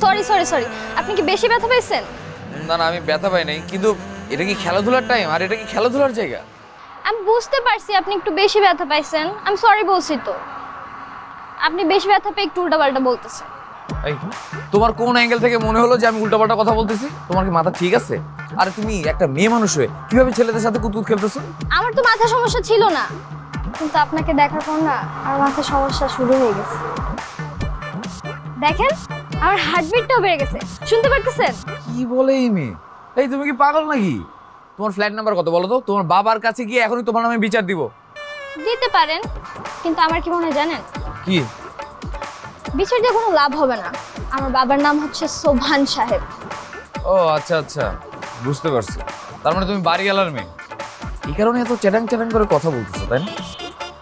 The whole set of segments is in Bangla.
সরি সরি সরি, আপনি কি বেশি ব্যথা পেয়েছেন? না না, আমি ব্যথা পাই নাই, কিন্তু এটা কি খেলাধুলার টাইম আর এটা কি খেলাধুলার জায়গা? আমি বুঝতে পারছি আপনি একটু বেশি ব্যথা পাইছেন, আমি সরি বলছি তো। আপনি বেশি ব্যথা পেয়ে একটু উল্টাপাল্টা বলতেছেন। এই তোমার কোন অ্যাঙ্গেল থেকে মনে হলো যে আমি উল্টাপাল্টা কথা বলতেছি? তোমার কি মাথা ঠিক আছে? আরে তুমি একটা মেয়ে মানুষ হয়ে কিভাবে ছেলেদের সাথে কুতকুত খেলতেছো? আমার তো মাথা সমস্যা ছিল না, কিন্তু আপনাকে দেখার পর না আমার মাথা সমস্যা শুরু হয়ে গেছে। দেখেন আমার হার্টবিটটাও বেড়ে গেছে, শুনতে পারতেছেন? কি বলে এই মেয়ে? এই তুমি কি পাগল নাকি? তোমার ফ্ল্যাট নাম্বার কত বলো তো? তোমার বাবার কাছে গিয়ে এখনই তোমার নামে বিচার দিব। দিতে পারেন, কিন্তু আমার কি মনে হয় জানেন? কি? বিচার দিয়ে কোনো লাভ হবে না। আমার বাবার নাম হচ্ছে সোভান সাহেব। ও আচ্ছা আচ্ছা, বুঝতে পারছি। তার মানে তুমি বাড়িওয়ালার মেয়ে, এই কারণে এত চ্যাটাং চ্যাটাং করে কথা বলতেছো, তাই না?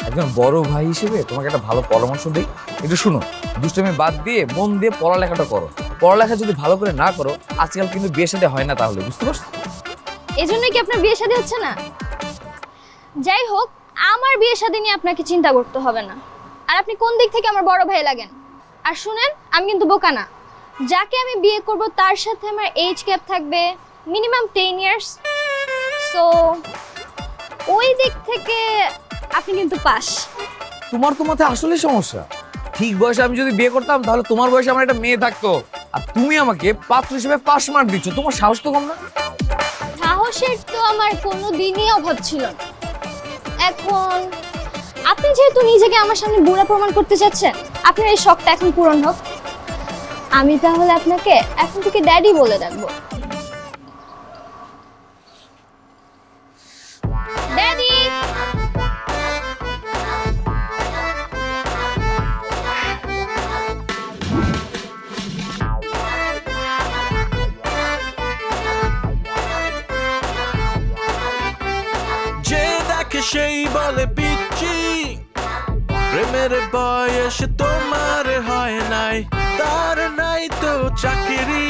একজন বড় ভাই হিসেবে তোমাকে একটা ভালো পরামর্শ দিই, একটু শুনো। দুষ্টামি বাদ দিয়ে মন দিয়ে পড়ালেখাটা করো। পড়ালেখা যদি ভালো করে না করো, আজকাল কিন্তু বিয়ে শাদী হয় না, তাহলে বুঝতে পারছো? এই জন্যই কি আপনার বিয়ে শাদী হচ্ছে না? যাই হোক, আমার বিয়ে শাদী নিয়ে আপনাকে চিন্তা করতে হবে না। আর আপনি কোন দিক থেকে আমার বড় ভাই লাগেন? আর শুনেন, আমি কিন্তু বোকা না। যাকে আমি বিয়ে করব তার সাথে আমার এজ গ্যাপ থাকবে মিনিমাম 10 ইয়ার্স। সো ওই দিক থেকে আপনি কিন্তু পাস। তোমার তো মাথায় আসলে সমস্যা। ঠিক বয়সে আমি যদি বিয়ে করতাম, তাহলে তোমার বয়সে আমার একটা মেয়ে থাকতো, আর তুমি আমাকে পাত্র হিসেবে পাস মার্ক দিচ্ছ। তোমার সাহস তো কম না? সাহসের তো আমার কোনো দিনই অভাব ছিল না। এখন আপনি যেহেতু নিজেকে আমার সামনে বুড়া প্রমাণ করতে চাচ্ছেন, আপনার এই শখটা এখন পূরণ হোক। আমি তাহলে আপনাকে এখন থেকে ড্যাডি বলে ডাকবো। ড্যাডি। যে দেখে সেই বলে পিচ্ছি, প্রেমের বয়স তোমার হয় নাই, তার নাই তো চাকরি,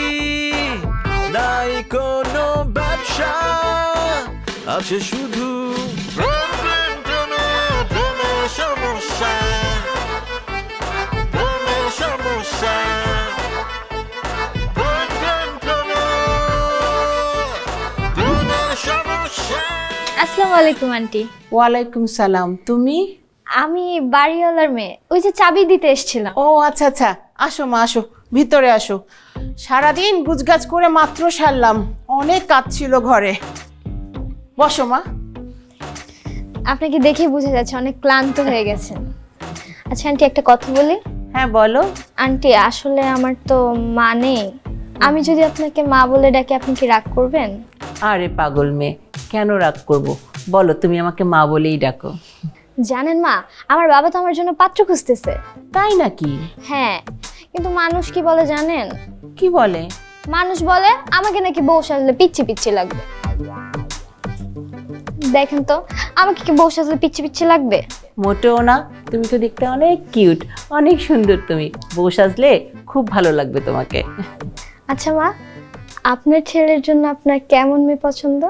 নাই কোনো ব্যবসা, আছে শুধু সমস্যা, সমস্যা। আসসালামু আলাইকুম আন্টি। ওয়ালাইকুম সালাম। তুমি? আমি বাড়িওয়ালার মেয়ে, ওই যে চাবি দিতে এসেছিলাম। ও আচ্ছা আচ্ছা, আসো মা আসো, ভিতরে আসো। সারাদিন গুজগাজ করে মাত্র সারলাম, অনেক কাজ ছিল ঘরে। বসো মা। আপনাকে দেখে বোঝা যাচ্ছে অনেক ক্লান্ত হয়ে গেছেন। আচ্ছা আন্টি, একটা কথা বলি? হ্যাঁ বলো। আন্টি, আসলে আমার তো মা নেই। আমি যদি আপনাকে মা বলে ডাকি, আপনি কি রাগ করবেন? আরে পাগল মেয়ে, কেন রাগ করব? বলো, তুমি আমাকে মা বলেই ডাকো। জানেন মা, আমার বাবা তো আমার জন্য পাত্র খুঁজতেছে। তাই নাকি? হ্যাঁ, কিন্তু মানুষ কি বলে জানেন? কি বলে? মানুষ বলে আমাকে নাকি বউ সাজলে পিচ্ছি পিচ্ছি লাগবে। দেখেন তো, আমাকে কি বউ সাজলে পিচ্ছি পিচ্ছি লাগবে? মোটেও না, তুমি তো দেখতে অনেক কিউট, অনেক সুন্দর। তুমি বউ সাজলে খুব ভালো লাগবে তোমাকে। আচ্ছা মা, আপনার ছেলের জন্য আপনার কেমন মেয়ে পছন্দ?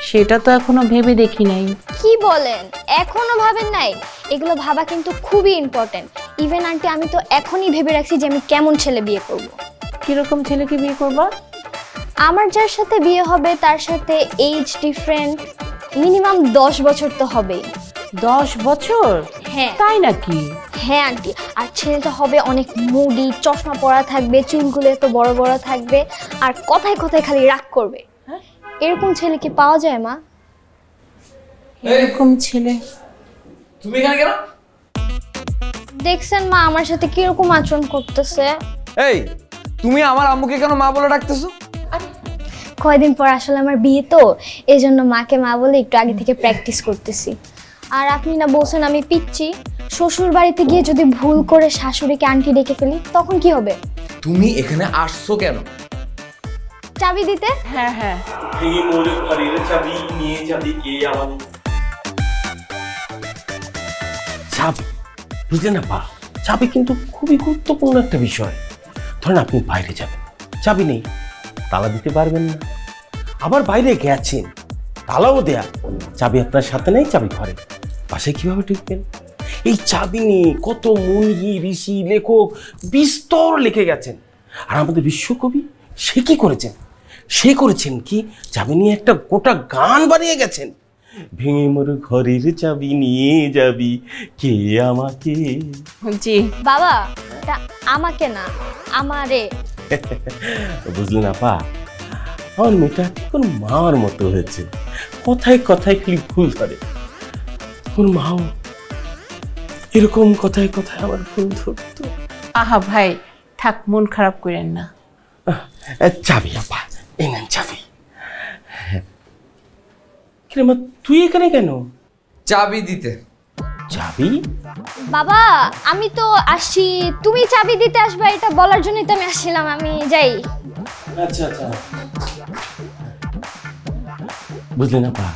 সেটা তো এখনো ভেবে দেখি নাই। কি বলেন, এখনো ভাবেন নাই? এগুলো ভাবা কিন্তু খুবই ইম্পর্টেন্ট। ইভেন আন্টি, আমি তো এখনই ভেবে রাখছি যে আমি কেমন ছেলে বিয়ে করব। কিরকম ছেলেকে বিয়ে করবা? আমার যার সাথে বিয়ে হবে তার সাথে এজ ডিফারেন্ট মিনিমাম 10 বছর তো হবেই। 10 বছর? হ্যাঁ। তাই নাকি? হ্যাঁ আন্টি, আর ছেলেটা হবে অনেক মুডি, চশমা পরা থাকবে, চুলগুলো এত বড় বড় থাকবে, আর কথায় কথায় খালি রাগ করবে। এরকম ছেলে কি পাওয়া যায় মা? এরকম ছেলে? তুমি এখানে কেন? দেখছেন মা আমার সাথে কিরকম আচরণ করতেছে। এই তুমি আমার আম্মুকে কেন মা বলে ডাকতেছো? কয়দিন পর আসলে আমার বিয়ে, তো এই জন্য মাকে মা বলে একটু আগে থেকে প্র্যাকটিস করতেছি। আর আপনি না বলছেন আমি পিচ্ছি, শ্বশুর বাড়িতে গিয়ে যদি ভুল করে শাশুড়িকে আন্টি ডেকে ফেলি, তখন কি হবে? তুমি এখানে আসছো কেন? চাবি দিতে। হ্যাঁ হ্যাঁ। এই মোর ঘরের চাবি নিয়ে যাবি কে আমার? চাবি বুঝলেন না পা, চাবি কিন্তু খুবই গুরুত্বপূর্ণ একটা বিষয়। ধরেন আপনি বাইরে যাবেন, চাবি নেই, তালা দিতে পারবেন না। আবার বাইরে গেছেন, তালাও দেয়া, চাবি আপনার সাথে নেই, চাবি ঘরে, বাসায় কিভাবে ঢুকবেন? এই চাবি নিয়ে কত মুনি ঋষি লেখক বিস্তর লিখে গেছেন। আর আমাদের বিশ্বকবি সে কি করেছেন? সে করেছেন কি, চাবি নিয়ে একটা গোটা গান বানিয়ে গেছেন। ভেঙে মোর ঘরের চাবি নিয়ে যাবি কে আমাকে। জি বাবা, এটা আমাকে না, আমারে। বুঝলেন আপা, আমার মেয়েটা ঠিক ওর মার মতো হয়েছে, কথায় কথায় খালি ভুল ধরে। ওর মাও এরকম কথায় কথায় আমার ভুল ধরতো। আহা ভাই, থাক, মন খারাপ করেন না। চাবি আপা, এই নেন চাবি। কিরে মা, তুই এখানে কেন? চাবি দিতে। চাবি? বাবা, আমি তো আসছি, তুমি চাবি দিতে আসবে এটা বলার জন্যই তো আমি আসছিলাম। আমি যাই। আচ্ছা আচ্ছা। বুঝলেন আপা,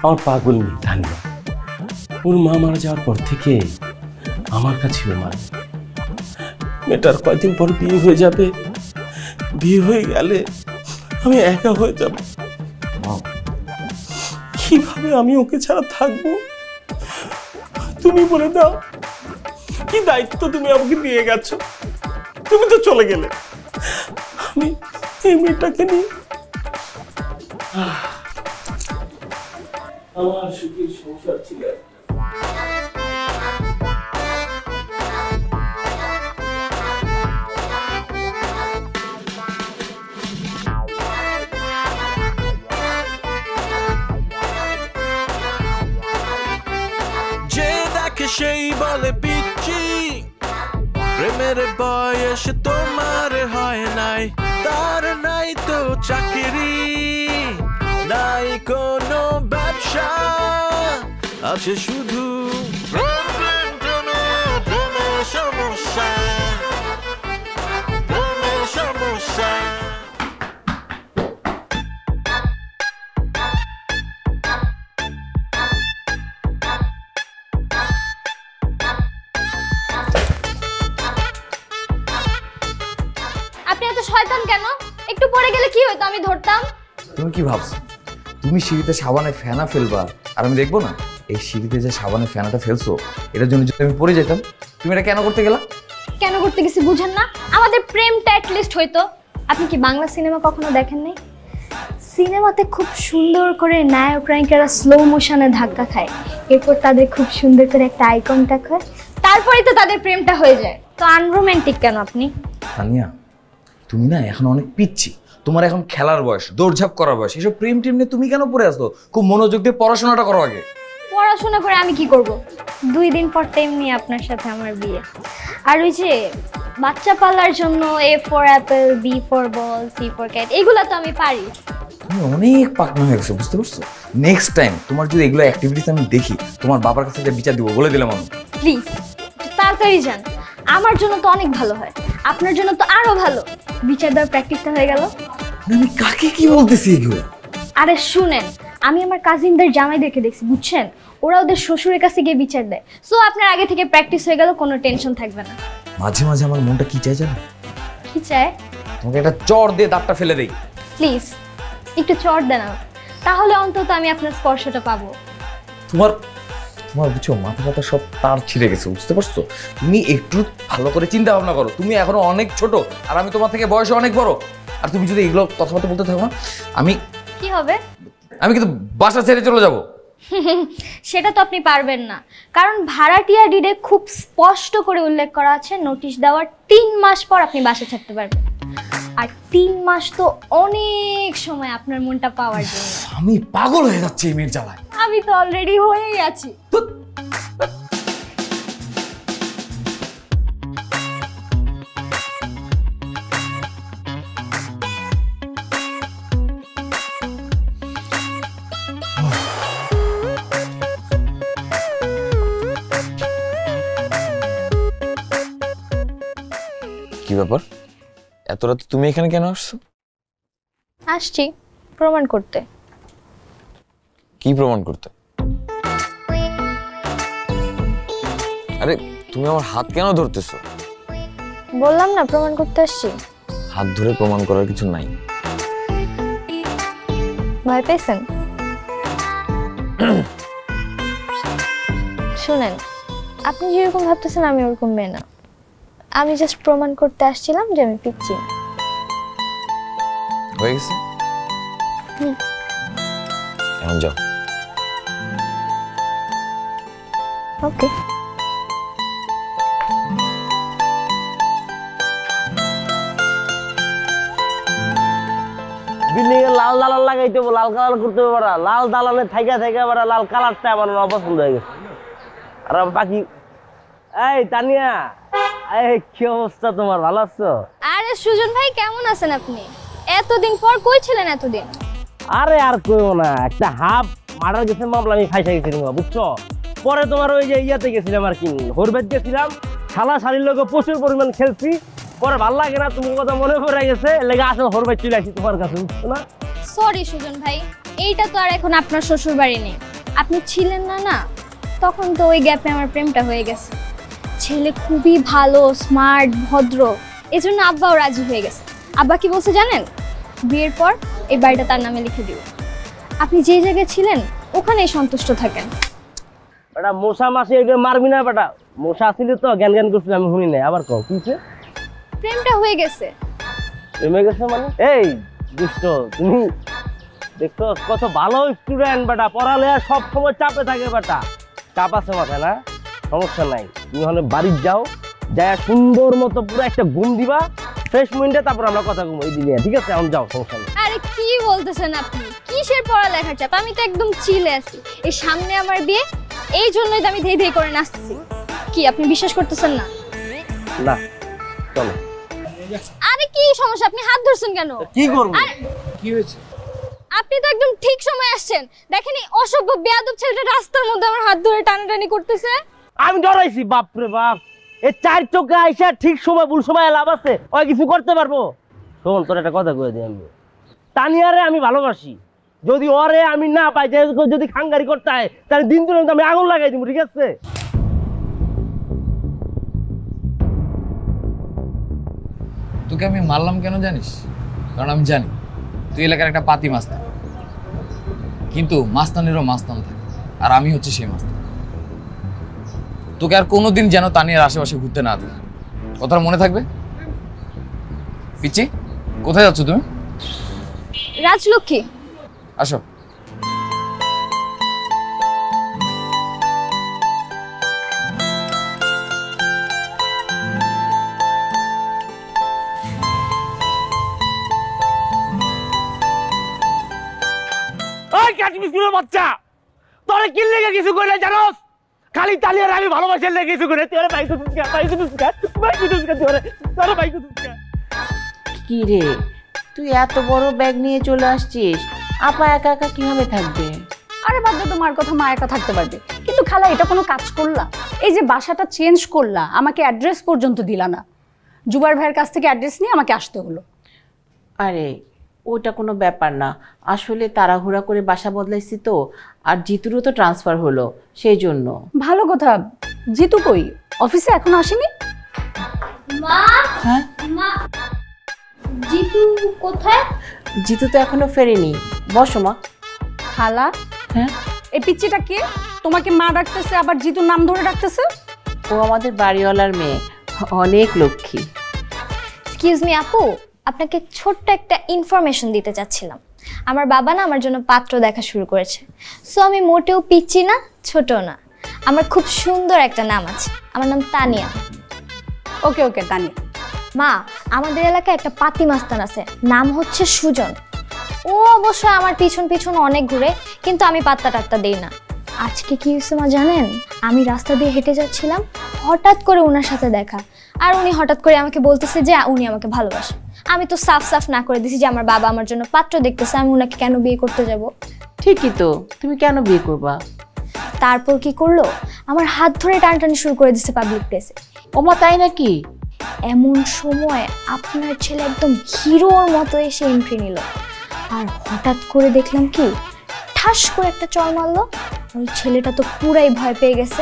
আমার পাগল নেই ধানিয়া, ওর মা মারা যাওয়ার পর থেকে আমার কাছে ও মারা। মেয়েটার কয়দিন পর বিয়ে হয়ে যাবে, বিয়ে হয়ে গেলে আমি একা হয়ে যাব। কিভাবে আমি ওকে ছাড়া থাকবো? তুমি বলে দাও, কি দায়িত্ব তুমি আমাকে দিয়ে গেছো? তুমি তো চলে গেলে, আমি এই মেয়েটাকে নিয়ে আমার সুখের সংসার ছিল। যে দেখে সেই বলে পিচ্ছি, প্রেমের বয়স তোমার হয় নাই, তার নাই তো চাকরি, নাই কোনো ব্যবসা, আছে শুধু প্রেমের সমস্যা, প্রেমের সমস্যা। আপনি এত শয়তান কেন? একটু পরে গেলে কি হতো, আমি ধরতাম। তুমি কি ভাবছো তুমি সিঁড়িতে সাবানে ফেনা ফেলবা আর আমি দেখবো না? এই সিঁড়িতে যে সাবানে ফেনাটা ফেলছো, এটার জন্য যদি আমি পড়ে যেতাম, তুমি এটা কেন করতে গেলা? কেন করতে গেছি বুঝেন না? আমাদের প্রেমটা অ্যাটলিস্ট হইতো। আপনি কি বাংলা সিনেমা কখনো দেখেন নাই? সিনেমাতে খুব সুন্দর করে নায়ক নায়িকারা স্লো মোশনে ধাক্কা খায়, এরপর তাদের খুব সুন্দর করে একটা আই কন্টাক্ট হয়, তারপরেই তো তাদের প্রেমটা হয়ে যায়। তো আনরোম্যান্টিক কেন আপনি? তানিয়া, তুমি না এখন অনেক পিচ্ছি, তোমার এখন খেলার বয়স, দৌড়ঝাঁপ করার বয়স। এসব প্রেম টেম নিয়ে তুমি কেন পড়ে আসো? খুব মনোযোগ দিয়ে পড়াশোনাটা করো আগে। পড়াশোনা করে আমি কি করব? 2 দিন পর তেমনি আপনার সাথে আমার বিয়ে। আর ওই যে বাচ্চা পালার জন্য A for apple, B for ball, C for cat, এগুলা তো আমি পারি। তুমি অনেক পাকনা হয়ে গেছো, বুঝতে পারছো? নেক্সট টাইম তোমার যদি এগুলো অ্যাক্টিভিটিস আমি দেখি, তোমার বাবার কাছে যে বিচার দিব বলে দিলাম আমি। প্লিজ তাড়াতাড়ি যান, আমার জন্য তো অনেক ভালো হয়, আপনার জন্য তো আরো ভালো। বিচার দেওয়ার প্র্যাকটিসটা হয়ে গেল। আমি কাকে কি বলতেছি এগুলো? আরে শুনেন, আমি আমার কাজিনদের জামাইদেরকে দেখছি, বুঝছেন? ওরা ওদের শ্বশুরের কাছে গিয়ে বিচার দেয়। সো আপনার আগে থেকে প্র্যাকটিস হয়ে গেল, কোনো টেনশন থাকবে না। মাঝে মাঝে আমার মনটা কি চাই জানো? কি চায়? তোমাকে একটা চড় দিয়ে দাঁতটা ফেলে দেই। প্লিজ একটু চট দেন, তাহলে অন্তত আমি আপনার স্পর্শটা পাবো। তোমার তোমার বুঝছো, মাথা ব্যথা সব তার ছিঁড়ে গেছে, বুঝতে পারছো? তুমি একটু ভালো করে চিন্তা ভাবনা করো। তুমি এখনো অনেক ছোট, আর আমি তোমার থেকে বয়সে অনেক বড়। আর তুমি যদি এগুলো কথাবার্তা বলতে থাকো না, কি হবে? আমি কিন্তু বাসা ছেড়ে চলে যাব। সেটা তো আপনি পারবেন না, কারণ ভাড়াটিয়া ডিডে খুব স্পষ্ট করে উল্লেখ করা আছে নোটিশ দেওয়ার 3 মাস পর আপনি বাসা ছাড়তে পারবেন। আর 3 মাস তো অনেক সময় আপনার মনটা পাওয়ার জন্য। আমি পাগল হয়ে যাচ্ছি এই মেয়ের জ্বালায়। আমি তো অলরেডি হয়েই আছি। কি ব্যাপার, এত রাতে তুমি এখানে কেন আসছো? আসছি প্রমাণ করতে। কি প্রমাণ করতে? আরে তুমি আমার হাত কেন ধরতেছো? বললাম না প্রমাণ করতে আসছি। হাত ধরে প্রমাণ করার কিছু নাই। ভয় পেয়েছেন? শুনেন, আপনি যেরকম ভাবতেছেন আমি ওরকম মেয়ে না। আমি জাস্ট প্রমাণ করতে আসছিলাম যে আমি পিচ্ছি না। হয়ে গেছে? এখন যাও। ওকে। বিল্ডিং এ লাল দালান লাগাইতে হবে, লাল কালার করতে হবে, লাল দালানে থাইকা থাইকা লাল কালারটা আমার অপছন্দ হয়ে গেছে। আর বাকি এই তানিয়া, এই কি অবস্থা তোমার, ভালো আছো? আরে সুজন ভাই কেমন আছেন আপনি? এতদিন পর কই ছিলেন এতদিন? আরে আর কইও না, একটা হাফ মার্ডার কেসের মামলা আমি ফাইসা গেছিলাম, বুঝছো? পরে তোমার ওই যে ইয়াতে গেছিলাম আর কি, হরবেদ গেছিলাম, শালা শালির লোক প্রচুর পরিমাণ খেলছি। পরে ভাল লাগে না, তোমার কথা মনে পড়ে গেছে, লেগে আসলে হরবেদ চলে আসি তোমার কাছে, বুঝছো না? সরি সুজন ভাই, এইটা তো আর এখন আপনার শ্বশুর বাড়ি নেই। আপনি ছিলেন না না, তখন তো ওই গ্যাপে আমার প্রেমটা হয়ে গেছে। ছেলে খুবই ভালো, স্মার্ট, ভদ্র, এজন্য আব্বাও রাজি হয়ে গেছে। আব্বা কি বলছে জানেন? বিয়ের পর এই বাড়িটা তার নামে লিখে দিও। আপনি যে জায়গায় ছিলেন ওখানেই সন্তুষ্ট থাকেন। বেটা মশা মাসি এটা মারবি না বেটা, মশা আসিল তো জ্ঞান জ্ঞান করছিল, আমি শুনি নাই। আবার কও কিছে? প্রেমটা হয়ে গেছে। প্রেমে গেছে মানে? এই দুষ্ট, তুমি দেখছো কত ভালো স্টুডেন্ট বেটা, পড়ালেখা সব সময় চাপে থাকে বেটা। চাপ আছে মাথায় না, সমস্যা নাই। তুমি হলে বাড়ি যাও, যায় সুন্দর মতো পুরো একটা ঘুম দিবা, ফ্রেশ মাইন্ডে, তারপর আমরা কথা ঘুম এই দিনে, ঠিক আছে? এখন যাও, সমস্যা নেই। আরে কি বলতেছেন আপনি? কিসের পড়ালেখার চাপ? আমি তো একদম চিলে আছি। এই সামনে আমার বিয়ে, এই জন্যই তো আমি ধেই ধেই করে নাচছি। কি আপনি বিশ্বাস করতেছেন না? না চলো। আরে কি সমস্যা? আপনি হাত ধরছেন কেন? কি করবো? কি হয়েছে? আপনি তো একদম ঠিক সময় আসছেন। দেখেন এই অসভ্য বেয়াদব ছেলেটা রাস্তার মধ্যে আমার হাত ধরে টানাটানি করতেছে। আমি ডরাইছি, বাপরে বাপ। এই চার চোখে আইসা ঠিক সময় ভুল সময় লাভ আছে, ওই কিছু করতে পারবো? শোন, তোর একটা কথা কয়ে দিই, আমি তানিয়ারে আমি ভালোবাসি। যদি ওরে আমি না পাই, যদি খাঙ্গারি করতে হয়, তাহলে দিন দিন আমি আগুন লাগাই দিব, ঠিক আছে? তোকে আমি মারলাম কেন জানিস? কারণ আমি জানি তুই এলাকার একটা পাতি মাস্তান, কিন্তু মাস্তানেরও মাস্তান থাকে, আর আমি হচ্ছে সেই মাস্তান। তোকে আর কোনোদিন যেন তানিয়ার আশেপাশে ঘুরতে না দেয়, কথাটা মনে থাকবে? পিচ্চি, কোথায় যাচ্ছ তুমি? রাজলক্ষ্মী, আসো। ওই কাঠমিস্ত্রির বাচ্চা, তোরে কি লেগে কিছু কইলে জানোস? খালি তালিয়ার আমি ভালোবাসে লেগে কিছু করে, তোরে বাইকু দুসকা, বাইকু দুসকা, বাইকু দুসকা, তোরে বাইকু দুসকা। কি রে, তুই এত বড় ব্যাগ নিয়ে চলে আসছিস, আপা একা একা কিভাবে থাকবে? আরে বাদ দাও, তোমার কথা, মা একা থাকতে পারবে। কিন্তু খালা এটা কোনো কাজ করলা? এই যে বাসাটা চেঞ্জ করলা, আমাকে অ্যাড্রেস পর্যন্ত দিলা না। জুবার ভাইয়ের কাছ থেকে অ্যাড্রেস নিয়ে আমাকে আসতে হলো। আরে ওটা কোনো ব্যাপার না, আসলে তাড়াহুড়া করে বাসা বদলাইছি তো, আর জিতুরও তো ট্রান্সফার হলো, সেই জন্য। ভালো কথা। জিতু কই? অফিসে এখনো আসেনি? মা, হ্যাঁ, মা, জিতু কোথায়? জিতু তো এখনো ফেরেনি। বসো মা। খালা, হ্যাঁ, এই পিচ্চিটা কে? তোমাকে মা ডাকতেছে, আবার জিতুর নাম ধরে ডাকতেছে। ও আমাদের বাড়িওয়ালার মেয়ে, অনেক লক্ষ্মী। এক্সকিউজ মি আপু, আপনাকে ছোট্ট একটা ইনফরমেশন দিতে চাচ্ছিলাম। আমার বাবা না আমার জন্য পাত্র দেখা শুরু করেছে। সো আমি মোটেও পিচ্ছি না, ছোটও না। আমার খুব সুন্দর একটা নাম আছে, আমার নাম তানিয়া। ওকে ওকে, তানিয়া। মা, আমাদের এলাকায় একটা পাতি মাস্তান আছে, নাম হচ্ছে সুজন। ও অবশ্য আমার পিছন পিছন অনেক ঘুরে, কিন্তু আমি পাত্তা টাত্তা দেই না। আজকে কি হয়েছে মা জানেন? আমি রাস্তা দিয়ে হেঁটে যাচ্ছিলাম, হঠাৎ করে ওনার সাথে দেখা, আর উনি হঠাৎ করে আমাকে বলতেছে যে উনি আমাকে ভালোবাসে। আমি তো সাফ সাফ না করে দিছি যে আমার বাবা আমার জন্য পাত্র দেখতেছে, আমি ওনাকে কেন বিয়ে করতে যাব? ঠিকই তো, তুমি কেন বিয়ে করবা? তারপর কি করলো, আমার হাত ধরে টানটানি শুরু করে দিচ্ছে পাবলিক প্লেসে। ওমা, তাই নাকি? এমন সময় আপনার ছেলে একদম হিরোর মতো এসে এন্ট্রি নিল, আর হঠাৎ করে দেখলাম কি ঠাস করে একটা চড় মারলো। ওই ছেলেটা তো পুরাই ভয় পেয়ে গেছে।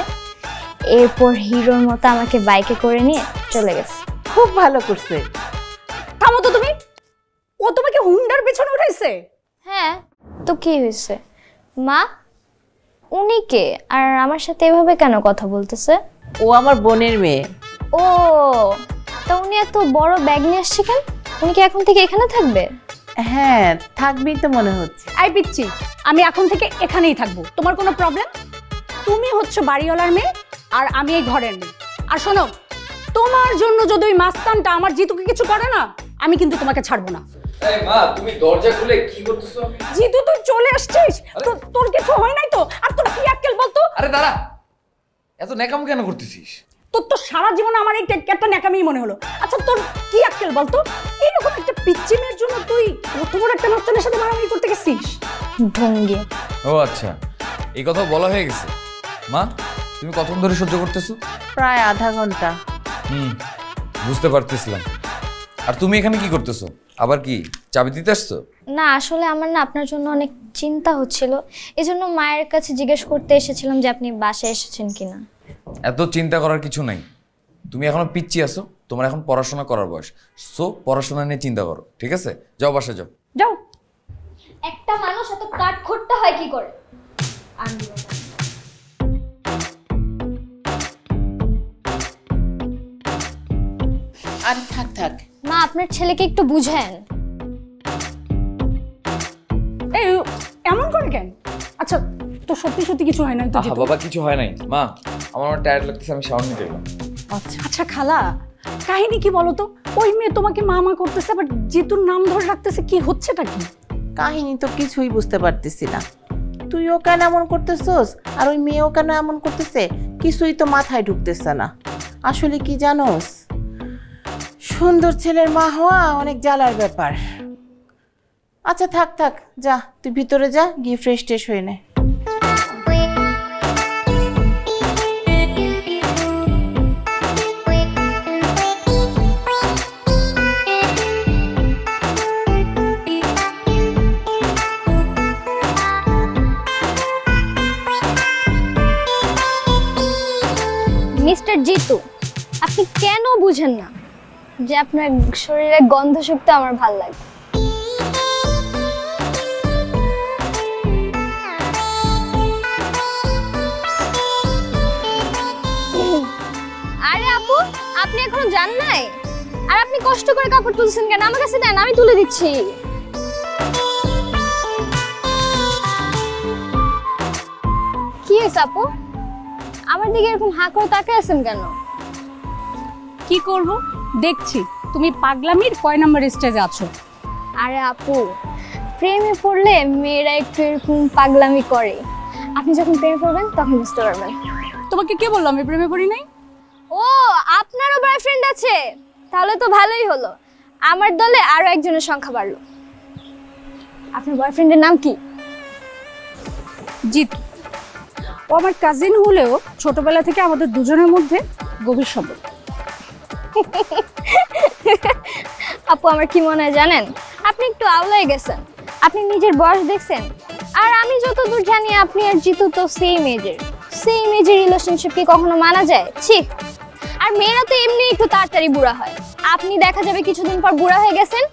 এরপর হিরোর মতো আমাকে বাইকে করে নিয়ে চলে গেছে। খুব ভালো করছে। থামো তো তুমি, ও তোমাকে হুন্ডার পেছনে উঠাইছে? হ্যাঁ তো কি হয়েছে মা? উনি কে, আর আমার সাথে এভাবে কেন কথা বলতেছে? ও আমার বোনের মেয়ে। ও, তা উনি এত বড় ব্যাগ নিয়ে আসছে কেন? উনি কি এখন থেকে এখানে থাকবে? হ্যাঁ থাকবেই তো মনে হচ্ছে। এই পিচ্ছি, আমি এখন থেকে এখানেই থাকবো, তোমার কোনো প্রবলেম? তুমি হচ্ছে বাড়িওয়ালার মেয়ে আর আমি এই ঘরের মেয়ে। আর শোনো, তোমার জন্য যদি ওই মাস্তানটা আমার জিতুকে কিছু করে না, আমি কিন্তু তোমাকে ছাড়বো না। এই মা, তুমি দরজা খুলে কি করতেছো? জিতু তুই চলে আসছিস? তোর কিছু হয় নাই তো? আর তোর কি আক্কেল বলতো? আরে দাঁড়া, এত ন্যাকাম কেন করতেছিস? তোর তো সারা জীবনে আমার এই একটা ন্যাকামিই মনে হলো। আচ্ছা তোর কি আক্কেল বলতো? এইরকম একটা পিচ্চি মেয়ের জন্য তুই কত বড় একটা মাস্তানের সাথে মারামারি করতে গেছিস? ঢঙ্গি। ও আচ্ছা, এই কথা বলা হয়ে গেছে। মা, তুমি কতক্ষণ ধরে সহ্য করতেছো? প্রায় আধা ঘন্টা। বুঝতে পারতেছিলাম। আর তুমি এখানে কি করতেছো? আবার কি চাবি দিতে আসছো? না আসলে আমার না আপনার জন্য অনেক চিন্তা হচ্ছিল, এজন্য মায়ের কাছে জিজ্ঞেস করতে এসেছিলাম যে আপনি বাসায় এসেছেন কিনা। এত চিন্তা করার কিছু নাই, তুমি এখনো পিচ্চি আছো, তোমার এখন পড়াশোনা করার বয়স। সো পড়াশোনা নিয়ে চিন্তা করো, ঠিক আছে? যাও বাসায় যাও। যাও। একটা মানুষ এত কাঠখোট্টা হয় কি করে? আরে থাক থাক। মা আপনার ছেলেকে একটু বুঝেন। এই এমন করে কেন? আচ্ছা তো সত্যি সত্যি কিছু হয় না তো? আহা বাবা, কিছু হয় নাই মা, আমার টায়ার্ড লাগতেছে, আমি শাওয়ার নিতে গেলাম। আচ্ছা খালা, কাহিনী কি বলো তো? ওই মেয়ে তোমাকে মামা করতেছে, আবার জিতুর নাম ধরে রাখতেছে, কি হচ্ছেটা কি? কাহিনী তো কিছুই বুঝতে পারতেছি না। তুইও কেন এমন করতেছস আর ওই মেয়েও কেন এমন করতেছে, কিছুই তো মাথায় ঢুকতেছে না। আসলে কি জানোস, সুন্দর ছেলের মা হওয়া অনেক জ্বালার ব্যাপার। আচ্ছা থাক থাক, যা তুই ভিতরে যা, গিয়ে ফ্রেশ ট্রেশ হয়ে নে। মিস্টার জিতু, আপনি কেন বুঝেন না যে আপনার শরীরে গন্ধ শুকতে আমার ভাল লাগে? আরে আপু, আপনি এখনো যান নাই? আর আপনি কষ্ট করে কাপড় তুলছেন কেন? আমার কাছে দেন, আমি তুলে দিচ্ছি। কি হয়েছে আপু? আমার দিকে এরকম হাঁ করে তাকিয়ে আছেন কেন? কি করব, দেখছি তুমি পাগলামির কয় নাম্বার স্টেজে আছো। আরে আপু, প্রেমে পড়লে মেয়েরা একটু এরকম পাগলামি করে। আপনি যখন প্রেমে পড়বেন তখন বুঝতে পারবেন। তোমাকে কে বললো আমি প্রেমে পড়ি নাই? ও, আপনারও বয়ফ্রেন্ড আছে? তাহলে তো ভালোই হলো, আমার দলে আরো একজনের সংখ্যা বাড়লো। আপনার বয়ফ্রেন্ডের নাম কি? জিতু। ও আমার কাজিন হলেও ছোটবেলা থেকে আমাদের দুজনের মধ্যে গভীর সম্পর্ক। আপু আমার কি মনে হয় জানেন, আপনি একটু আওলাই গেছেন। আপনি নিজের বয়স দেখছেন? আর আমি যতদূর জানি আপনি আর জিতু তো সেম এজের রিলেশনশিপ কি কখনো মানা যায়? ছি। আর মেয়েরা তো এমনি একটু তাড়াতাড়ি বুড়া হয়। আপনি দেখা যাবে কিছুদিন পর বুড়া হয়ে গেছেন,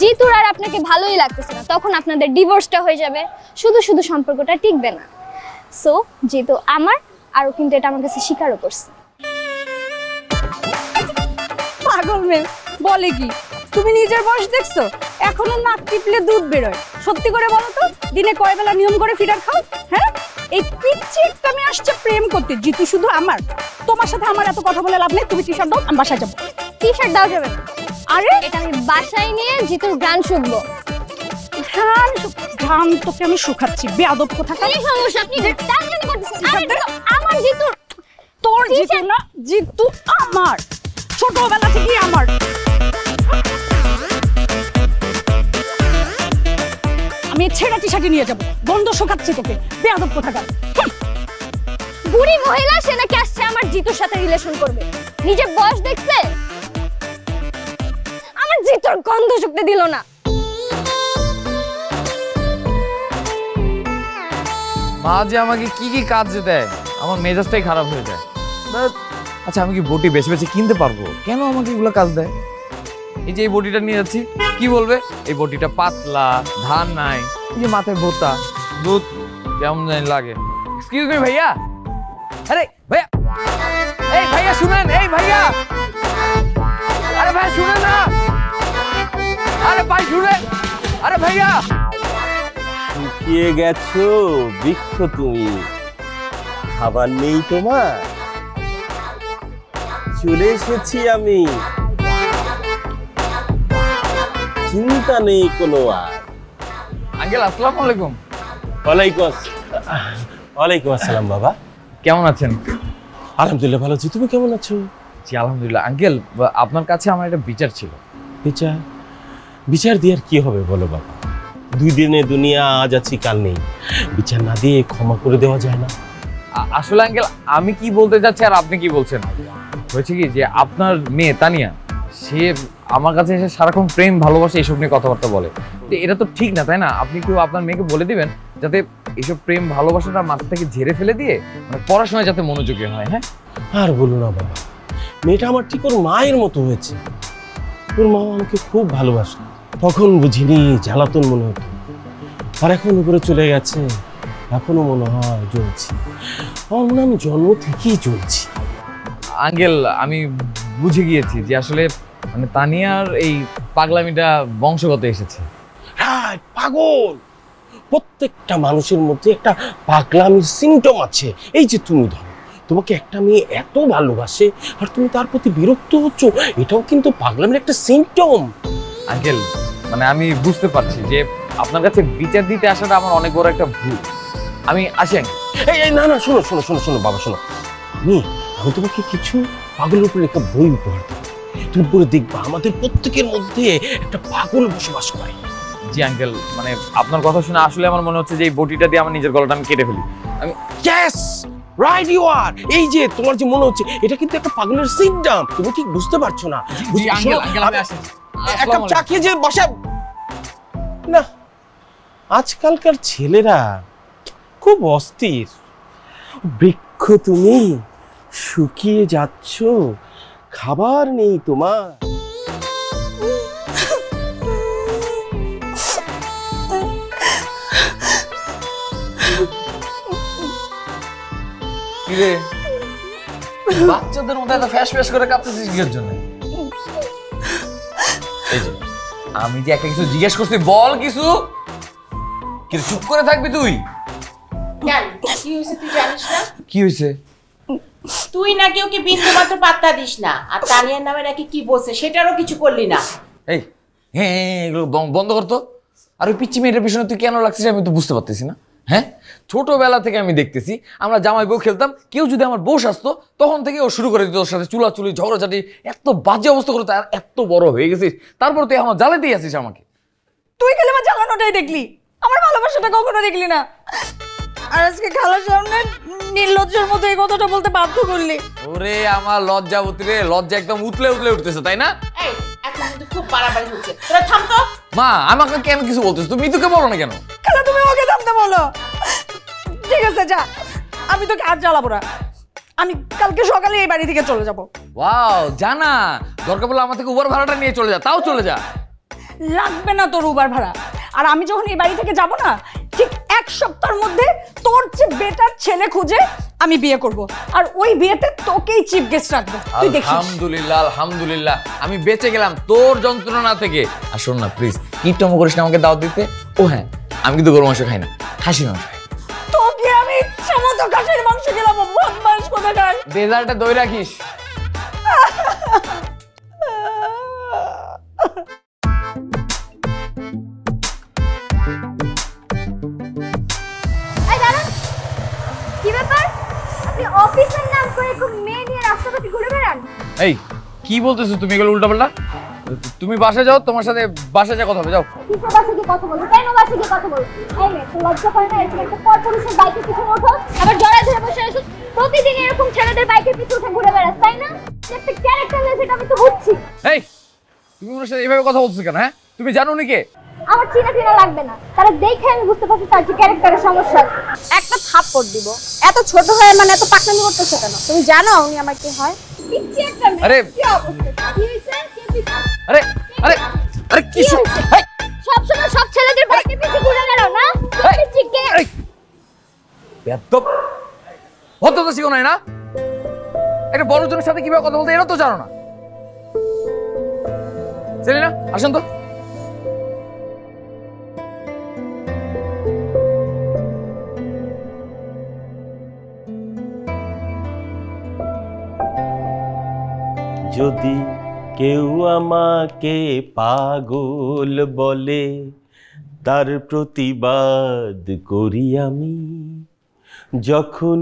জিতুর আর আপনাকে ভালোই লাগতেছে না, তখন আপনাদের ডিভোর্সটা হয়ে যাবে, শুধু শুধু সম্পর্কটা টিকবে না। সো জিতু আমার, আরও কিন্তু এটা আমার কাছে স্বীকারও করছে। পাগল মেয়ে বলে কি? তুমি নিজের বয়স দেখছো? এখনো নাক টিপলে দুধ বেরোয়। সত্যি করে বলো তো, দিনে কয় বেলা নিয়ম করে ফিডার খাও? হ্যাঁ, এই পিচ্ছি একটা মেয়ে আসছে প্রেম করতে। জিতু শুধু আমার, তোমার সাথে আমার এত কথা বলে লাভ নেই। তুমি টি-শার্ট দাও, আমি বাসায় যাবো। টি-শার্ট দাও যাবে না। আরে এটা আমি বাসায় নিয়ে জিতুর গান শুনবো। ঘাম তোকে আমি শুকাচ্ছি, বেয়াদব কোথাকার। কি সমস্যা? আপনি টানটানি করতেছেন। আরে আমার জিতু। তোর জিতু না, জিতু আমার, ছোটবেলা থেকেই আমার। আমি ছেঁড়া টি-শার্টে নিয়ে যাবো, বন্ধ শুকাচ্ছি তোকে, বেয়াদব কোথাকার। বুড়ি মহিলা, সে নাকি আসছে আমার জিতুর সাথে রিলেশন করবে। নিজের বয়স দেখছে? আমার জিতুর গন্ধ শুকতে দিল না। মা যে আমাকে কি কি কাজ যে দেয়, আমার মেজাজটাই খারাপ হয়ে যায়। আচ্ছা আমি কি বটি বেছে বেছে কিনতে পারবো? কেন আমাকে এগুলো কাজ দেয়? এই যে এই বটিটা নিয়ে যাচ্ছি, কি বলবে? এই বটিটা পাতলা, ধান নাই, এই যে মাথায় ভোতা, দুধ কেমন জানি লাগে। এক্সকিউজ মি ভাইয়া, আরে ভাইয়া, এই ভাইয়া শুনেন, এই ভাইয়া, আরে ভাই শুনেন না, আরে ভাই শুনেন, আরে ভাইয়া শুকিয়ে গেছো বৃক্ষ তুমি, খাবার নেই তোমার? চলে এসেছি আমি, চিন্তা নেই কোনো আর। আঙ্কেল আসসালামু আলাইকুম। ওয়ালাইকুম আসসালাম বাবা। কেমন আছেন? আলহামদুলিল্লাহ ভালো আছি, তুমি কেমন আছো? জি আলহামদুলিল্লাহ। আঙ্কেল আপনার কাছে আমার একটা বিচার ছিল। বিচার? বিচার দিয়ে আর কি হবে বলো বাবা? 2 দিনে দুনিয়া, আজ আছি কাল নেই। বিচার না দিয়ে ক্ষমা করে দেওয়া যায় না? আসলে আঙ্কেল আমি কি বলতে চাচ্ছি আর আপনি কি বলছেন, হয়েছে কি যে আপনার মেয়ে তানিয়া সে আমার কাছে এসে সারাক্ষণ প্রেম ভালোবাসা এইসব নিয়ে কথাবার্তা বলে। তো এটা তো ঠিক না, তাই না? আপনি একটু আপনার মেয়েকে বলে দিবেন যাতে এইসব প্রেম ভালোবাসাটা মাথা থেকে ঝেড়ে ফেলে দিয়ে মানে পড়াশোনায় যাতে মনোযোগী হয়। হ্যাঁ আর বলো না বাবা, মেয়েটা আমার ঠিক ওর মায়ের মতো হয়েছে। ওর মা আমাকে খুব ভালোবাসত, তখন বুঝিনি, জ্বালাতন মনে হতো। আর এখন উপরে চলে গেছে, এখনো মনে হয় জ্বলছি। আমার মনে হয় আমি জন্ম থেকেই জ্বলছি। আঙ্কেল আমি বুঝে গিয়েছি যে আসলে মানে তানিয়ার এই পাগলামিটা বংশগত এসেছে। হ্যাঁ পাগল, প্রত্যেকটা মানুষের মধ্যে একটা পাগলামির সিমটম আছে। এই যে তুমি ধরো, তোমাকে একটা মেয়ে এত ভালোবাসে আর তুমি তার প্রতি বিরক্ত হচ্ছ, এটাও কিন্তু পাগলামির একটা সিমটম। আঙ্কেল মানে আমি বুঝতে পারছি যে আপনার কাছে বিচার দিতে আসাটা আমার অনেক বড় একটা ভুল। আমি আসি আঙ্কেল। এই না না, শোনো শোনো শোনো শোনো বাবা, শোনো। আমি তোমাকে কিছু পাগলের উপরে একটা বই উপহার দেবো, তুমি পড়ে দেখবা আমাদের প্রত্যেকের মধ্যে একটা পাগল বসবাস করে। জি আঙ্কেল, মানে আপনার কথা শুনে আসলে আমার মনে হচ্ছে যে এই বটিটা দিয়ে আমার নিজের গলাটা আমি কেটে ফেলি। আমি ইয়েস, রাইট ইউ আর। এই যে তোমার যে মনে হচ্ছে, এটা কিন্তু একটা পাগলের সিম্পটম, তুমি ঠিক বুঝতে পারছো না। জি আঙ্কেল, আমি আসি। এক কাপ চা খেয়ে যে বসে না। আজকালকার ছেলেরা খুব অস্থির। বৃক্ষ তুমি, শুকিয়ে যাচ্ছ, খাবার নেই তোমার। কি রে বাচ্চাদের মধ্যে এত ফ্যাস ফ্যাস করে কাঁপতেছিস কিসের জন্য? এই যে আমি যে একটা কিছু জিজ্ঞেস করছি, বল কিছু। কি চুপ করে থাকবি তুই? কেন, কি হয়েছে তুই জানিস না? কি হয়েছে? তুই নাকি ওকে বিন্দু মাত্র পাত্তা দিস না, আর তানিয়ার নামে নাকি কি বলছে সেটারও কিছু করলি না। এই হ্যাঁ এগুলো বন্ধ করতো। আর ওই পিচ্চি মেয়েটার পিছনে তুই কেন লাগছিস আমি তো বুঝতে পারতেছি না। হ্যাঁ ছোটবেলা থেকে আমি দেখতেছি, আমরা জামাই বউ খেলতাম, কেউ যদি আমার বউ আসতো তখন থেকে ও শুরু করে দিত ওর সাথে চুলাচুলি ঝগড়াঝাটি, এত বাজে অবস্থা করতো। আর এত বড় হয়ে গেছিস, তারপর তুই আমার জ্বালাতেই আসিস আমাকে। তুই খালি আমার জ্বালানোটাই দেখলি, আমার ভালোবাসাটা কখনো দেখলি না। আর আজকে খালার সামনে নির্লজ্জের মতো এই কথাটা বলতে বাধ্য করলি। ওরে আমার লজ্জাবতী রে, লজ্জা একদম উতলে উতলে উঠতেছে, তাই না? এই এখন কিন্তু খুব বাড়াবাড়ি হচ্ছে, তোরা থাম তো। মা আমাকে কেন কিছু বলতেছ? তুমি তোকে বলো না কেন? খালা তুমি ওকে থামতে বলো। ঠিক আছে যা, আমি তোকে আর জ্বালাবো না। আমি কালকে সকালে এই বাড়ি থেকে চলে যাব। ওয়াও জানা, দরকার পড়লে আমার থেকে উবার ভাড়াটা নিয়ে চলে যা, তাও চলে যা। লাগবে না তোর উবার ভাড়া। আর আমি যখন এই বাড়ি থেকে যাব না, ঠিক 1 সপ্তাহের মধ্যে তোর যে বেটার ছেলে খুঁজে আমি বিয়ে করব, আর ওই বিয়েতে তোকেই চিফ গেস্ট রাখবো। তুই দেখিস। আলহামদুলিল্লাহ আলহামদুলিল্লাহ, আমি বেঁচে গেলাম তোর যন্ত্রণা থেকে। আর শোন না প্লিজ, কিপটমো করিস না আমাকে দাওয়াত দিতে। ও হ্যাঁ, আমি কিন্তু গরু মাংস খাই না, খাসির মাংস খাই। তোকে আমি ইচ্ছামতো খাসির মাংস খেলাম, বদমাইশ কোথাকার। ডেজার্টে দই রাখিস। এই দাঁড়ান, কি ব্যাপার? আপনি অফিসের নাম করে খুব মেয়ে নিয়ে রাস্তাঘাটে ঘুরে বেড়ান? এই কি বলতেছো তুমি এগুলো উল্টাপাল্টা? তুমি বাসায় যাও, তোমার সাথে বাসায় যা কথা হবে, যাও। কিসের বাসে গিয়ে কথা বলবো? কেন বাসে গিয়ে কথা বলবো? এই মেয়ে, তোর লজ্জা করে না? এরকম একটা পরপুরুষের বাইকের পিছনে ওঠো, আবার জড়া ধরে বসে আছো। প্রতিদিন এরকম ছেলেদের বাইকের পিছনে উঠে ঘুরে বেড়াস, তাই না? একটা ক্যারেক্টার নেই, সেটা আমি তো বুঝছি। এই তুমি ওনার সাথে এইভাবে কথা বলছো কেন? হ্যাঁ তুমি জানো নি কে? আমার চিনা টিনা লাগবে না, তারা দেখে আমি বুঝতে পারছি তার যে ক্যারেক্টারের সমস্যা। একটা থাপ্পড় দিব। এত ছোট হয়ে মানে এত পাকনামি করতেছো কেন? তুমি জানো উনি আমার কি হয়? পিচ্চি একটা মেয়ে। আরে কি অবস্থা? কি হইছে? কে পিচ্চি? আরে আরে আরে কি কি হইছে? সবসময় সব ছেলেদের বাইকের পিছে ঘুরে বেড়াও না? পিচ্চি কে? বেয়াদব, ভদ্রতা শিখো নাই না? একটা বড় জনের সাথে কিভাবে কথা বলতে এটা তো জানো না। সেলিনা আসুন তো। যদি কেউ আমাকে পাগল বলে, তার প্রতিবাদ করি আমি। যখন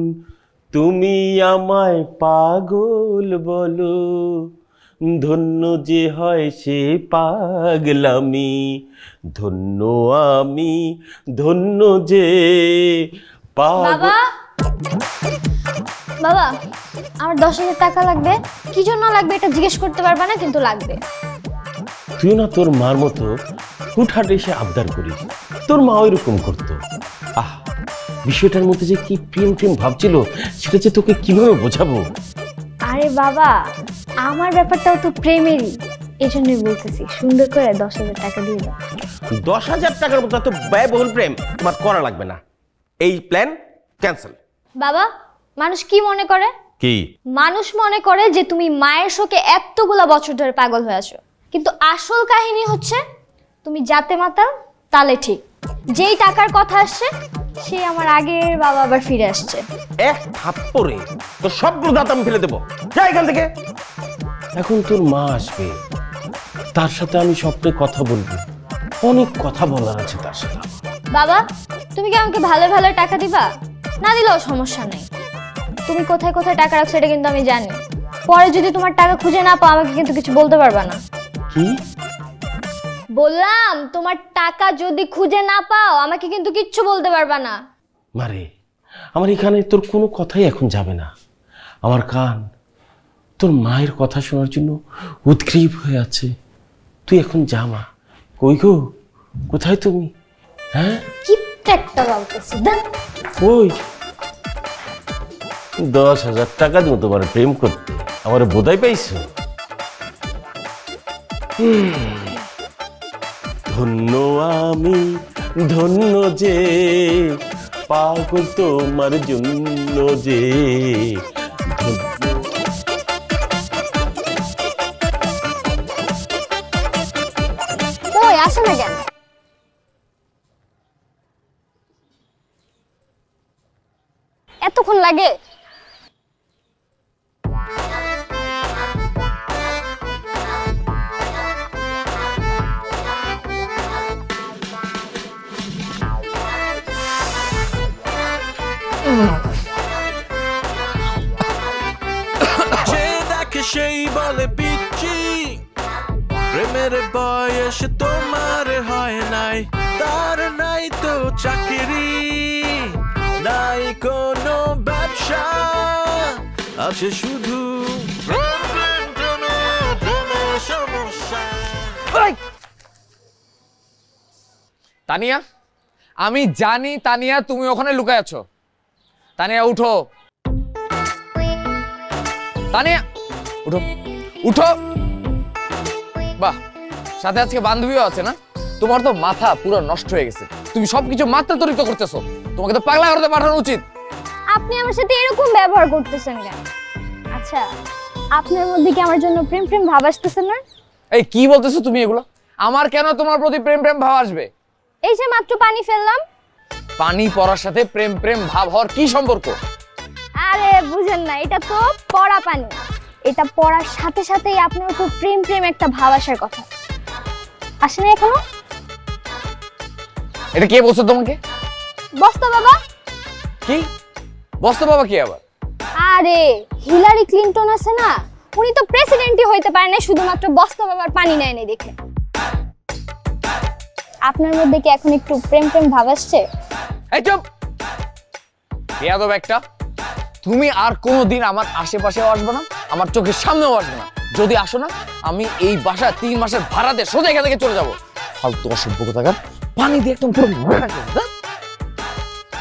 তুমি আমায় পাগল বলো, ধন্য যে হয় সে পাগলামি। ধন্য আমি, ধন্য যে বাবা বাবা আমার 10,000 টাকা লাগবে। কি জন্য লাগবে এটা জিজ্ঞেস করতে পারবা না, কিন্তু লাগবে। তুই না তোর মার মতো হুটহাট এসে আবদার করিস, তোর মা ওইরকম করতো। বিষয়টার মধ্যে যে কি প্রেম প্রেম ভাবছিল সেটা যে তোকে কিভাবে বোঝাবো। আরে বাবা আমার ব্যাপারটাও তো প্রেমেরই, এই জন্যই বলতেছি সুন্দর করে 10,000 টাকা দিয়ে দাও। 10,000 টাকার মতো এত ব্যয়বহুল প্রেম তোমার করা লাগবে না, এই প্ল্যান ক্যান্সেল। বাবা মানুষ কি মনে করে? কি মানুষ মনে করে যে তুমি মায়ের শোকে এতগুলা বছর ধরে পাগল হয়ে আছো, কিন্তু আসল কাহিনী হচ্ছে তুমি যাতে মাতাল তালে ঠিক। যেই টাকার কথা আসছে সে আমার আগের বাবা আবার ফিরে আসছে। এক থাপ্পড়ে তো সবগুলো দাঁত আমি ফেলে দেবো, যা এখান থেকে। এখন তোর মা আসবে, তার সাথে আমি স্বপ্নে কথা বলবো, অনেক কথা বলার আছে তার সাথে। বাবা তুমি কি আমাকে ভালো ভালো টাকা দিবা? না দিলেও সমস্যা নেই। তুমি কোথায় কোথায় টাকা রাখছো এটা কিন্তু আমি জানি। পরে যদি তোমার টাকা খুঁজে না পাও আমাকে কিন্তু কিছু বলতে পারবা না। কি বললাম তোমার টাকা যদি খুঁজে না পাও আমাকে কিন্তু কিচ্ছু বলতে পারবা না। মারে আমার এখানে তোর কোনো কথাই এখন যাবে না। আমার কান তোর মায়ের কথা শোনার জন্য উদ্গ্রীব হয়ে আছে। তুই এখন যা মা। কই গো, কোথায় তুমি? হ্যাঁ কি একটা বলতেছি দেন। ওই 10,000 টাকা দিব তোমার প্রেম করতে, আমার বোধাই পাইছো? ধন্য আমি, ধন্য যে পাগল তোমার জন্য যে। ওই আসে না কেন? এতক্ষণ লাগে? যে দেখে সেই বলে পিচ্ছি, প্রেমের বয়স তোমার হয় নাই। তার নাই তো চাকরি, নাই কোনো ব্যবসা, আছে শুধু প্রেম, প্রেম, প্রেম, প্রেমের সমস্যা। তানিয়া, আমি জানি তানিয়া তুমি ওখানে লুকায় আছো। তানিয়া উঠো, তানিয়া উঠো, উঠো। বাহ, সাথে আজকে বান্ধবীও আছে না? তোমার তো মাথা পুরো নষ্ট হয়ে গেছে, তুমি সবকিছু মাত্রান্তরিত করতেছো। তোমাকে তো পাগলা করতে পাঠানো উচিত। আপনি আমার সাথে এরকম ব্যবহার করতেছেন কেন? আচ্ছা আপনার মধ্যে কি আমার জন্য প্রেম প্রেম ভাব আসতেছে না? এই কি বলতেছো তুমি এগুলো? আমার কেন তোমার প্রতি প্রেম প্রেম ভাব আসবে? এই যে মাত্র পানি ফেললাম। পানি পড়ার সাথে প্রেম প্রেম ভাব হওয়ার কি সম্পর্ক? আরে বুঝেন না, এটা তো পড়া পানি। এটা পড়ার সাথে সাথেই আপনার উপর প্রেম প্রেম একটা ভাব আসার কথা। আসে না এখনো? এটা কে বলছো তোমাকে? বস্তা বাবা। কি বস্তা বাবা? কি আবার? আরে হিলারি ক্লিনটন আছে না, উনি তো প্রেসিডেন্টই হইতে পারে না শুধুমাত্র বস্তা বাবার পানি নেয় না দেখে। আপনার মধ্যে কি এখন একটু প্রেম প্রেম ভাব আসছে? এই চুপ, বেয়াদব একটা। তুমি আর কোনোদিন আমার আশেপাশেও আসবে না, আমার চোখের সামনেও আসবে না। যদি আসো না আমি এই বাসা 3 মাসের ভাড়া দিয়ে সোজা এখান থেকে চলে যাবো। ফালতু অসভ্য কোথাকার, পানি দিয়ে একদম পুরো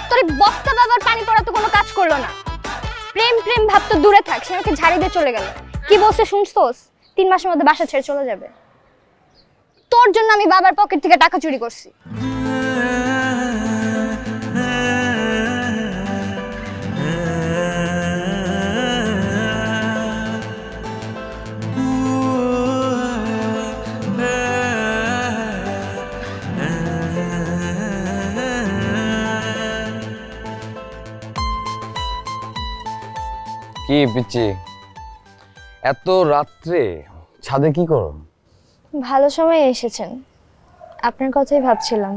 তোর বস্তা বাবার পানি পড়া তো কোনো কাজ করলো না। প্রেম প্রেম ভাব তো দূরে থাক, সে আমাকে ঝাড়ি দিয়ে চলে গেল। কি বলছে শুনছোস? 3 মাসের মধ্যে বাসা ছেড়ে চলে যাবে। তোর জন্য আমি বাবার পকেট থেকে টাকা চুরি করছি। কি পিচ্ছি, এত রাত্রে ছাদে কি করো? ভালো সময় এসেছেন, আপনার কথাই ভাবছিলাম।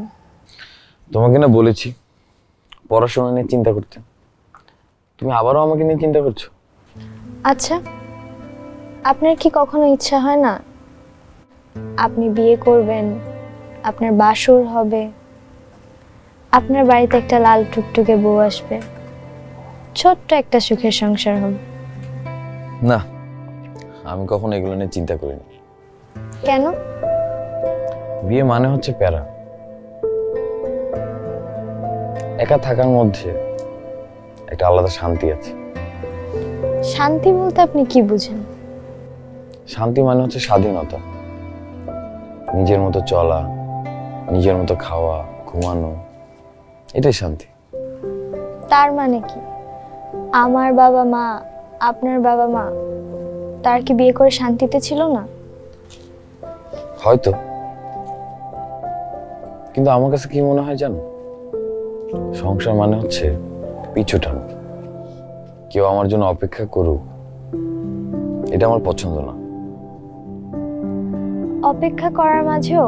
তোমাকে না বলেছি পড়াশোনা নিয়ে চিন্তা করতে, তুমি আবারও আমাকে নিয়ে চিন্তা করছো। আচ্ছা, আপনার কি কখনো ইচ্ছা হয় না আপনি বিয়ে করবেন, আপনার বাসর হবে, আপনার বাড়িতে একটা লাল টুকটুকে বউ আসবে, ছোট্ট একটা সুখের সংসার হবে? না, আমি কখনো এগুলো নিয়ে চিন্তা করিনি। কেন? বিয়ে মানে হচ্ছে প্যারা। একা থাকার মধ্যে একটা আলাদা শান্তি আছে। শান্তি বলতে আপনি কি বুঝেন? শান্তি মানে হচ্ছে স্বাধীনতা, নিজের মতো চলা, নিজের মতো খাওয়া, ঘুমানো, এটাই শান্তি। তার মানে কি আমার বাবা মা, আপনার বাবা মা, তার কি বিয়ে করে শান্তিতে ছিল না? হয়তো, কিন্তু আমার কাছে কি মনে হয় জানো, সংসার মানে হচ্ছে পিছু টান। কেউ আমার জন্য অপেক্ষা করুক, এটা আমার পছন্দ না। অপেক্ষা করার মাঝেও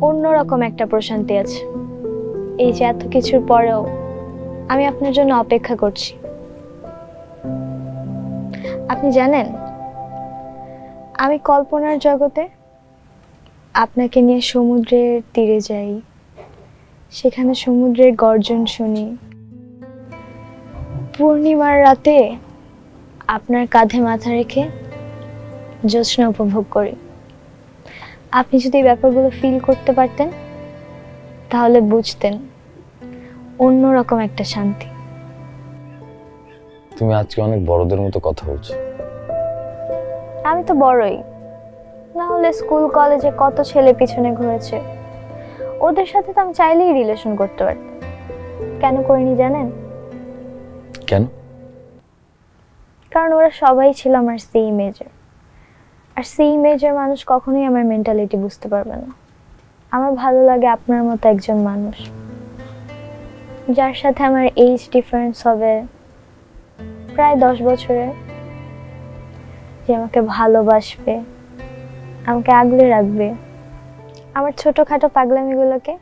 অন্যরকম একটা প্রশান্তি আছে। এই যে এত কিছুর পরেও আমি আপনার জন্য অপেক্ষা করছি। আপনি জানেন, আমি কল্পনার জগতে আপনাকে নিয়ে সমুদ্রের তীরে যাই, সেখানে সমুদ্রের গর্জন শুনি, পূর্ণিমার রাতে আপনার কাঁধে মাথা রেখে জ্যোৎস্না উপভোগ করি। আপনি যদি এই ব্যাপারগুলো ফিল করতে পারতেন তাহলে বুঝতেন অন্যরকম একটা শান্তি। তুমি আজকে অনেক বড়দের মতো কথা বলছো। আমি তো বড়ই, না হলে স্কুল কলেজে কত ছেলে পিছনে ঘুরেছে, ওদের সাথে তো আমি চাইলেই রিলেশন করতে পারতাম। কেন করিনি জানেন? কেন? কারণ ওরা সবাই ছিল আমার সেম এজের, আর সেম এজের মানুষ কখনোই আমার মেন্টালিটি বুঝতে পারবে না। আমার ভালো লাগে আপনার মতো একজন মানুষ, যার সাথে আমার এজ ডিফারেন্স হবে প্রায় 10 বছরের, যে আমাকে ভালোবাসবে, আমাকে আগলে রাখবে, আমার ছোটখাটো পাগলামিগুলোকে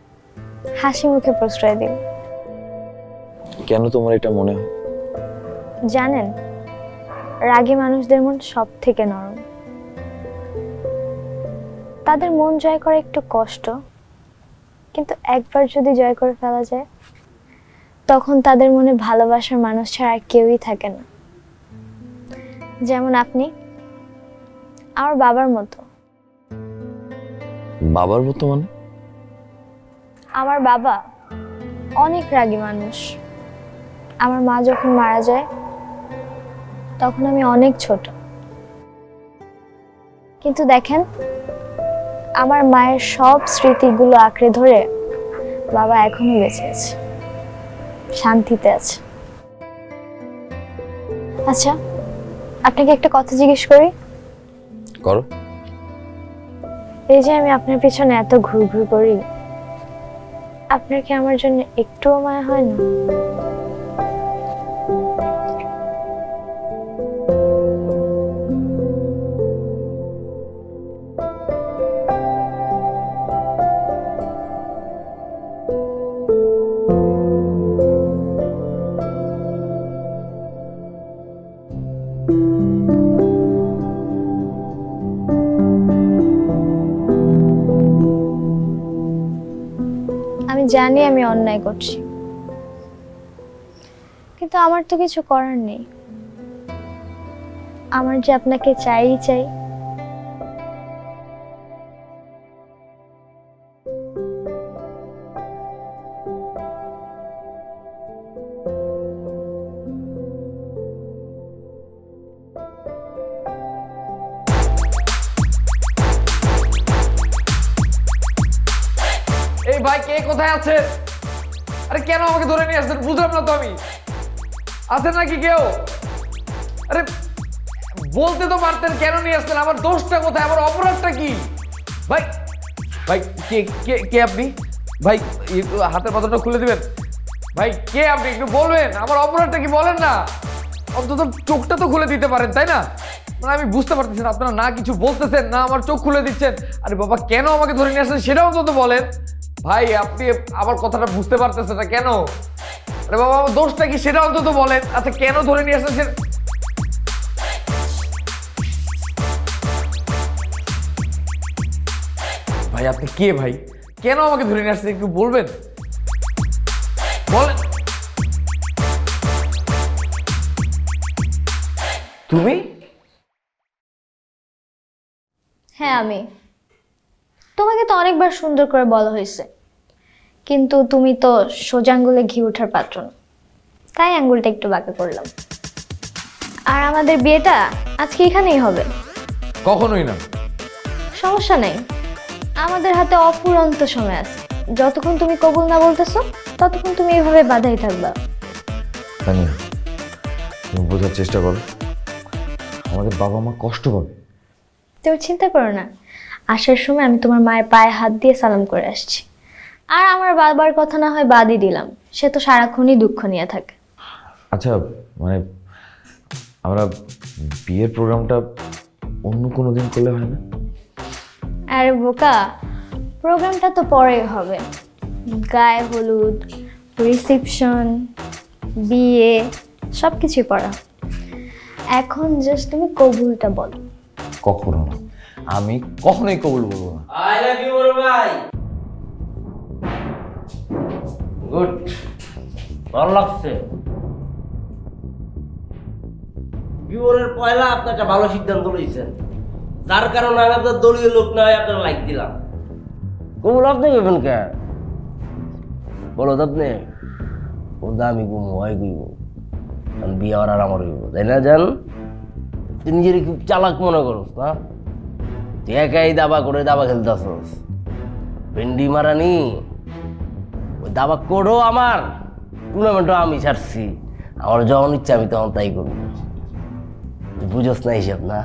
হাসি মুখে প্রশ্রয় দিবে। কেন তোমার এটা মনে হয়? জানেন, রাগী মানুষদের মন সব থেকে নরম। তাদের মন জয় করা একটু কষ্ট, কিন্তু একবার যদি জয় করে ফেলা যায় তখন তাদের মনে ভালোবাসার মানুষ ছাড়া আর কেউই থাকে না। যেমন আপনি আমার বাবার মতো। বাবার মতো মানে? আমার বাবা অনেক রাগী মানুষ। আমার মা যখন মারা যায় তখন আমি অনেক ছোট, কিন্তু দেখেন আমার মায়ের সব স্মৃতিগুলো আঁকড়ে ধরে বাবা এখনো বেঁচে আছে, শান্তিতে আছে। আচ্ছা, আপনাকে একটা কথা জিজ্ঞেস করি। করো। এই যে আমি আপনার পিছনে এত ঘুরঘুর করি, আপনার কি আমার জন্য একটুও মায়া হয় না? আমি জানি আমি অন্যায় করছি, কিন্তু আমার তো কিছু করার নেই। আমার যে আপনাকে চাই চাই। এই ভাই, কে কোথায় আছে? আরে কেন আমাকে ধরে নিয়ে আসছেন? বুঝলাম না তো আমি। আছেন নাকি কেউ? আরে বলতে তো পারতেন কেন নিয়ে আসছেন? আমার দোষটা কোথায়? আমার অপরাধটা কি? ভাই ভাই, কে কে কে আপনি? ভাই একটু হাতের পাথরটা খুলে দিবেন। ভাই কে আপনি? একটু বলবেন আমার অপরাধটা কি, বলেন না। অন্তত চোখটা তো খুলে দিতে পারেন, তাই না? মানে আমি বুঝতে পারতেছি না, আপনারা না কিছু বলতেছেন না আমার চোখ খুলে দিচ্ছেন। আরে বাবা কেন আমাকে ধরে নিয়ে আসছেন সেটাও অন্তত বলেন। ভাই আপনি আমার কথাটা বুঝতে পারতেছেন না কেন? আরে বাবা আমার দোষটা কি সেটা অন্তত বলেন। আচ্ছা কেন ধরে নিয়ে আসছেন সেটা। ভাই আপনি কে ভাই? কেন আমাকে ধরে নিয়ে আসছেন একটু বলবেন? বলেন। তুমি? হ্যাঁ আমি। তোমাকে তো অনেকবার সুন্দর করে বলা হয়েছে, কিন্তু তুমি তো সোজা আঙ্গুলে ঘি ওঠার পাত্র না, তাই আঙ্গুলটা একটু বাঁকা করলাম। আর আমাদের বিয়েটা আজকে এখানেই হবে। কখনোই না। সমস্যা নেই, আমাদের হাতে অফুরন্ত সময় আছে। যতক্ষণ তুমি কবুল না বলতেছো ততক্ষণ তুমি এইভাবে বাধাই থাকবা। তানিয়া তুমি বোঝার চেষ্টা করো, আমাদের বাবা মা কষ্ট পাবে। তুমি চিন্তা করো না, আসার সময় আমি তোমার মায়ের পায়ে হাত দিয়ে সালাম করে আসছি। আর আমার বাবার কথা না হয় বাদই দিলাম, সে তো সারাক্ষণই দুঃখ নিয়ে থাকে। আচ্ছা মানে আমরা বিয়ের প্রোগ্রামটা অন্য কোনো দিন করলে হয় না? আরে বোকা, প্রোগ্রামটা তো পরেই হবে। গায়ে হলুদ, রিসেপশন, বিয়ে সব কিছুই পড়া। এখন জাস্ট তুমি কবুলটা বলো। কখনো না, আমি কখনোই কবুল বলবো না। আই লাভ ইউ বড় ভাই। গুড, ভালো লাগছে। বিবরের পয়লা আপনি একটা ভালো সিদ্ধান্ত লইছেন, যার কারণে আমি আপনার দলীয় লোক না হয় আপনার লাইক দিলাম। কবুল আপনি কইবেন কে? বলো তো আপনি। ওদা আমি গুম হয় কইব, কারণ বিয়ে আর আমার হইব, তাই না? জান তুই নিজের খুব চালাক মনে করস না? তুই একাই দাবা করে দাবা খেলতেছস। ভেন্ডি মারানি ওই দাবা কোডও আমার, টুর্নামেন্টও আমি ছাড়ছি। আমার যখন ইচ্ছা আমি তখন তাই করবো। তুই বুঝস না হিসাব না?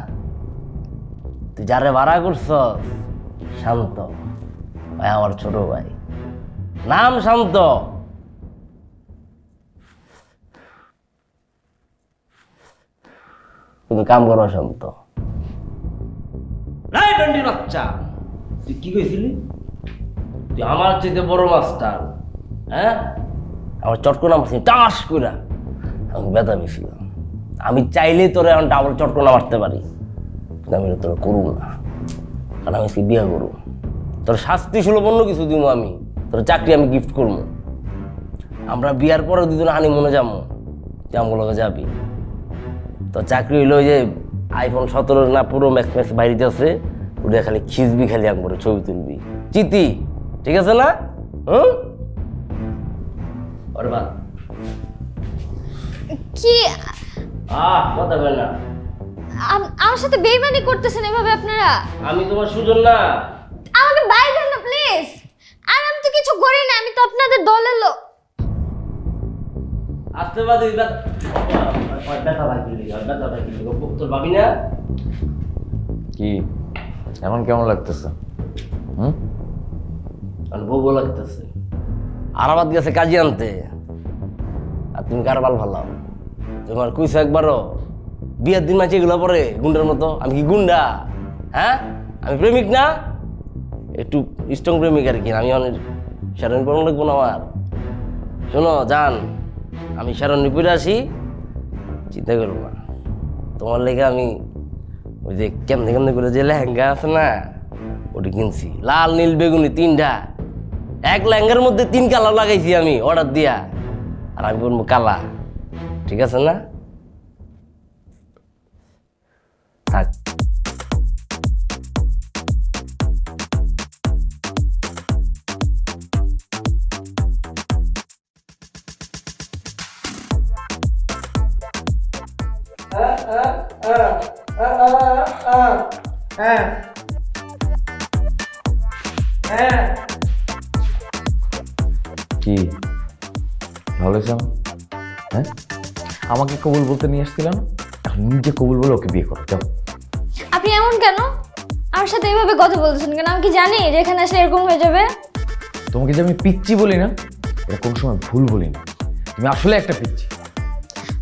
তুই যারে ভাড়া করছস শান্ত ভাই, আমার ছোট ভাই, নাম শান্ত। কিন্তু কাম করো শান্ত। নাই ভেন্ডি বাচ্চা, তুই কি কইছিলি? তুই আমার চাইতে বড় মাস্টার, হ্যাঁ? আমার চটকনা মারছি টাস কইরা, আমি ব্যথা পেয়েছিলাম। আমি চাইলে তোরে এখন ডাবল চটকনা মারতে পারি, কিন্তু আমি তোর করুম না, কারণ আমি আজকে বিয়ে করবো। তোর শাস্তি সুলভ অন্য কিছু দিব, আমি তোর চাকরি আমি গিফট করবো। আমরা বিয়ার পরে দুজনে হানিমুনে যাবো, জামগুলোকে যাবি। তোর চাকরি হইলো ওই যে আইফোন 17 না পুরো ম্যাক্স ম্যাক্স বাইরে আছে, ওটা খালি খিচবি, খালি আম করে ছবি তুলবি, চিতি, ঠিক আছে না? হুম, কি কথা বল না। আমার সাথে বেইমানি করতেছেন এভাবে আপনারা? আমি তোমার সুজন না। আমাকে বাইরে দেন না প্লিজ। আর আমি তো কিছু করি না, আমি তো আপনাদের দলের লোক। আসতে বাদে ব্যথা লাগিলি, ব্যথা লাগিলি, তোর ভাবি না? কি এমন কেমন লাগতেছে? বউ লাগতেছে। আরাবাদ গেছে কাজে আনতে, আর তুমি কার বাল ভালো? তোমার কইছো একবারও বিয়ের দিন মাঝে এগুলো পরে গুন্ডার মতো? আমি কি গুন্ডা? হ্যাঁ, আমি প্রেমিক না, একটু স্ট্রং প্রেমিক আর কি। আমি অনেক স্যারন পড়ানো লাগবো না আমার। শোনো জান, আমি স্যারনি পড়ে আসি, চিন্তা করবো না। তোমার লেগে আমি ওই যে কেমনে কেমনে করে যে লেহেঙ্গা আছে না, ওটি কিনছি, লাল নীল বেগুনি 3টা। এক লেহেঙ্গার মধ্যে 3 কালার লাগাইছি আমি অর্ডার দিয়া, আর আমি বলবো কালা, ঠিক আছে না? থাক। কি ভালো হয়েছে? হ্যাঁ, আমাকে কবুল বলতে নিয়ে আসছিল না, এখন নিজে কবুল বলে ওকে বিয়ে করো। যাও। আপনি এমন কেন আমার সাথে এইভাবে কথা বলতেছেন কেন? আমি কি জানি যে এখানে আসলে এরকম হয়ে যাবে? তোমাকে যে আমি পিচ্চি বলি না, এটা কোন সময় ভুল বলি না। তুমি আসলে একটা পিচ্চি।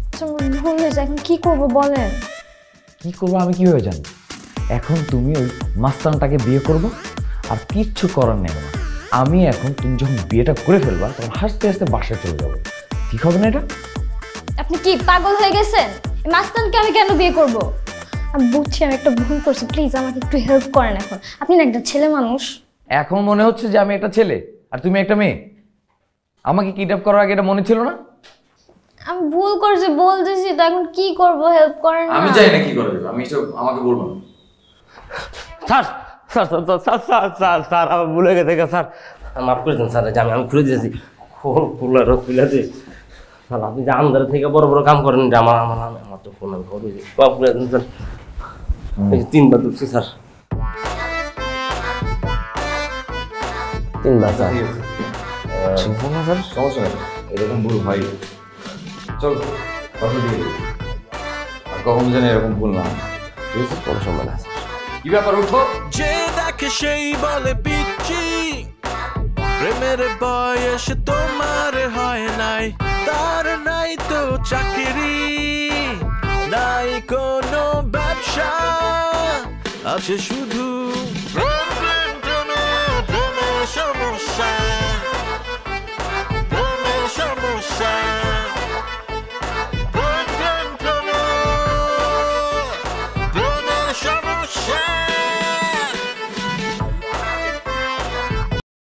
আচ্ছা, আমার ভুল হয়েছে, এখন কি করবো বলেন? কি করবো আমি কিভাবে জানি? এখন তুমি ওই মাস্তানটাকে বিয়ে করবো, আর কিচ্ছু করার নেই আমার। আমি এখন তুমি যখন বিয়েটা করে ফেলবা তখন হাসতে হাসতে বাসায় চলে যাবো। ঠিক হবে না এটা? আপনি কি পাগল হয়ে গেছেন? এই মাস্তানকে আমি কেন বিয়ে করব? আমি বুঝছি আমি একটা ভুল করছি, প্লিজ আমাকে একটু হেল্প করেন। এখন আপনি না একটা ছেলে মানুষ। এখন মনে হচ্ছে যে আমি একটা ছেলে আর তুমি একটা মেয়ে? আমাকে কিডন্যাপ করার আগে এটা মনে ছিল না? আমি ভুল করছি বলতেছি তো, এখন কি করব? হেল্প করেন না। আমি জানি না কি করবে, আমি এসব আমাকে বলবো না। Sir sir sir sir sir sir sir আমার ভুলে গেছে স্যার, মাফ করে দেন স্যার। যে আমি খুলে দিয়েছি, খুলেছি স্যার। আপনি যে আন্দারে থেকে বড় বড় কাম করেন, যে আমার আমার আমার তো ফোন আমি করে দিয়েছি, মাফ করে দেন স্যার। এই যে 3 বার দুঃখছি স্যার, 3 বার স্যার। স্যার সমস্যা নেই, এরকম ভুল ভাই চল কথা দিয়ে দিই। আর কখনো যেন এরকম ভুল না হয়। ঠিক আছে, কোনো সময় না স্যার। কি ব্যাপার, উঠো। যে দেখে সেই বলে পিচ্ছি, প্রেমের বয়স তোমার হয় নাই, তার নাই তো চাকরি, নাই কোনো ব্যবসা, আছে শুধু